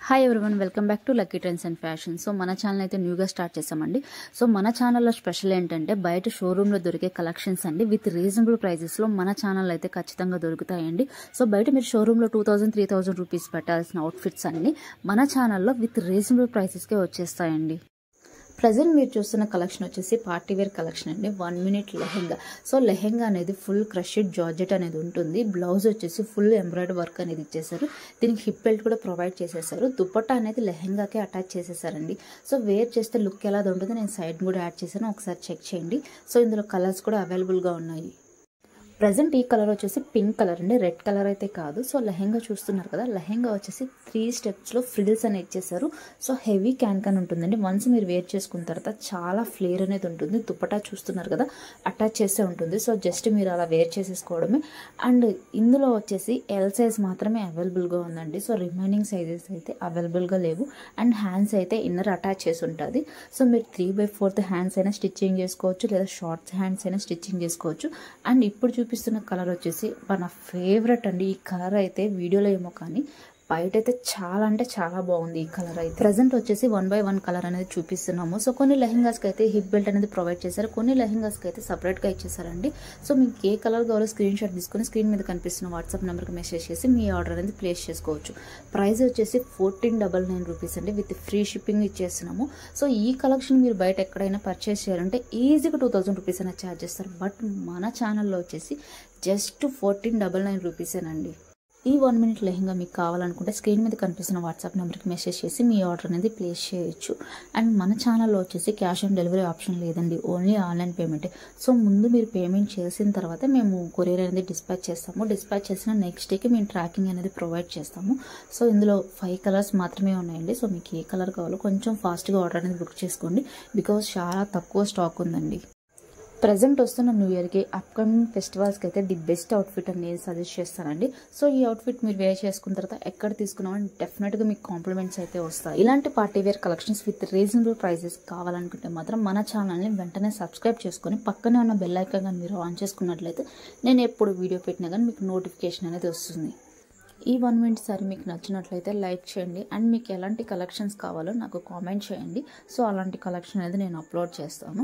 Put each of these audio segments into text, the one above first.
Hi everyone, welcome back to lucky trends and fashion. So మన channel అయితే న్యూగా start చేసామండి. సో మన ఛానల్లో స్పెషల్ ఏంటంటే బయట షోరూంలో దొరికే కలెక్షన్స్ అండి విత్ రీజనబుల్ ప్రైజెస్లో మన ఛానల్ అయితే ఖచ్చితంగా దొరుకుతాయండి. సో బయట మీరు షోరూంలో 2000-3000 రూపీస్ పెట్టాల్సిన అవుట్ఫిట్స్ అన్ని మన ఛానల్లో విత్ రీజనబుల్ ప్రైసెస్కే వచ్చేస్తాయండి. ప్రజెంట్ మీరు చూస్తున్న కలెక్షన్ వచ్చేసి పార్టీ వేర్ కలెక్షన్ అండి. 1 మినిట్ లెహెంగా. సో లెహెంగా అనేది ఫుల్ క్రష్డ్ జార్జెట్ అనేది ఉంటుంది. బ్లౌజ్ వచ్చేసి ఫుల్ ఎంబ్రాయిడరీ వర్క్ అనేది ఇచ్చేసారు. దీనికి హిప్ బెల్ట్ కూడా ప్రొవైడ్ చేసేసారు. దుపట్టా అనేది లెహెంగాకే అటాచ్ చేసేసారండి. సో వేర్ చేస్తే లుక్ ఎలా ఉంటుందో నేను సైడ్ కూడా యాడ్ చేశాను, ఒకసారి చెక్ చేయండి. సో ఇందులో కలర్స్ కూడా అవైలబుల్గా ఉన్నాయి. ప్రజెంట్ ఈ కలర్ వచ్చేసి పింక్ కలర్ అండి, రెడ్ కలర్ అయితే కాదు. సో లెహెంగా చూస్తున్నారు కదా, లెహెంగా వచ్చేసి 3 స్టెప్స్లో ఫ్రిల్స్ అనేది ఇచ్చేసారు. సో హెవీ క్యాన్ ఉంటుందండి. వన్స్ మీరు వేర్ చేసుకున్న తర్వాత చాలా ఫ్లేర్ అనేది ఉంటుంది. దుపట్టా చూస్తున్నారు కదా, అటాచ్ చేసే ఉంటుంది. సో జస్ట్ మీరు అలా వేర్ చేసేసుకోవడమే. అండ్ ఇందులో వచ్చేసి ఎల్ సైజ్ మాత్రమే అవైలబుల్గా ఉందండి. సో రిమైనింగ్ సైజెస్ అయితే అవైలబుల్గా లేవు. అండ్ హ్యాండ్స్ అయితే ఇన్నర్ అటాచ్ చేసి ఉంటుంది. సో మీరు 3/4 హ్యాండ్స్ అయినా స్టిచ్చింగ్ చేసుకోవచ్చు, లేదా షార్ట్స్ హ్యాండ్స్ అయినా స్టిచ్చింగ్ చేసుకోవచ్చు. అండ్ ఇప్పుడు చూపిస్తున్న కలర్ వచ్చేసి మన ఫేవరెట్ అండి. ఈ కలర్ అయితే వీడియోలో ఏమో కానీ బయట అయితే చాలా అంటే చాలా బాగుంది ఈ కలర్ అయితే. ప్రజెంట్ వచ్చేసి 1/1 కలర్ అనేది చూపిస్తున్నాము. సో కొన్ని లెహెంగాస్కి అయితే హిప్ బెల్ట్ అనేది ప్రొవైడ్ చేశారు, కొన్ని లెహెంగాస్కి అయితే సపరేట్గా ఇచ్చేసారండి. సో మీకు ఏ కలర్ కావాలో స్క్రీన్ షాట్ తీసుకొని స్క్రీన్ మీద కనిపిస్తున్న వాట్సాప్ నెంబర్కి మెసేజ్ చేసి మీ ఆర్డర్ అనేది ప్లేస్ చేసుకోవచ్చు. ప్రైస్ వచ్చేసి 1499 రూపీస్ అండి, విత్ ఫ్రీ షిప్పింగ్ ఇచ్చేస్తున్నాము. సో ఈ కలెక్షన్ మీరు బయట ఎక్కడైనా పర్చేస్ చేయాలంటే ఈజీగా 2000 రూపీస్ అనేది ఛార్జ్ చేస్తారు. బట్ మన ఛానల్లో వచ్చేసి జస్ట్ 1499 రూపీసేనండి. ఈ 1 మినిట్ లెహెంగా మీకు కావాలనుకుంటే స్క్రీన్ మీద కనిపిస్తున్న వాట్సాప్ నెంబర్కి మెసేజ్ చేసి మీ ఆర్డర్ అనేది ప్లేస్ చేయొచ్చు. అండ్ మన ఛానల్లో వచ్చేసి క్యాష్ ఆన్ డెలివరీ ఆప్షన్ లేదండి, ఓన్లీ ఆన్లైన్ పేమెంటే. సో ముందు మీరు పేమెంట్ చేసిన తర్వాత మేము కొరియర్ అనేది డిస్పాచ్ చేస్తాము. డిస్పాచ్ చేసిన నెక్స్ట్ డేకి మేము ట్రాకింగ్ అనేది ప్రొవైడ్ చేస్తాము. సో ఇందులో 5 కలర్స్ మాత్రమే ఉన్నాయండి. సో మీకు ఏ కలర్ కావాలో కొంచెం ఫాస్ట్గా ఆర్డర్ అనేది బుక్ చేసుకోండి, బికాజ్ చాలా తక్కువ స్టాక్ ఉందండి. ప్రజెంట్ వస్తున్న న్యూ ఇయర్కి అప్కమింగ్ ఫెస్టివల్స్కి అయితే ది బెస్ట్ అవుట్ఫిట్ అని నేను సజెస్ట్ చేస్తానండి. సో ఈ అవుట్ఫిట్ మీరు వేర్ చేసుకున్న తర్వాత ఎక్కడ తీసుకున్నామని డెఫినెట్గా మీకు కాంప్లిమెంట్స్ అయితే వస్తాయి. ఇలాంటి party wear collections with reasonable prices కావాలనుకుంటే మాత్రం మన ఛానల్ని వెంటనే సబ్స్క్రైబ్ చేసుకొని పక్కనే ఉన్న బెల్ ఐకాన్ కానీ మీరు ఆన్ చేసుకున్నట్లయితే నేను ఎప్పుడు వీడియో పెట్టినా కానీ మీకు నోటిఫికేషన్ అనేది వస్తుంది. ఈ 1 మినిట్ సారీ మీకు నచ్చినట్లయితే లైక్ చేయండి. అండ్ మీకు ఎలాంటి కలెక్షన్స్ కావాలో నాకు కామెంట్ చేయండి. సో అలాంటి కలెక్షన్ అనేది నేను అప్లోడ్ చేస్తాను.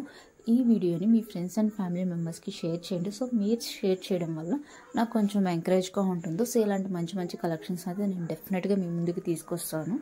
ఈ వీడియోని మీ ఫ్రెండ్స్ అండ్ ఫ్యామిలీ మెంబర్స్కి షేర్ చేయండి. సో మీరు షేర్ చేయడం వల్ల నాకు కొంచెం ఎంకరేజ్గా ఉంటుంది. సో ఇలాంటి మంచి మంచి కలెక్షన్స్ అయితే నేను డెఫినెట్గా మీ ముందుకు తీసుకొస్తాను.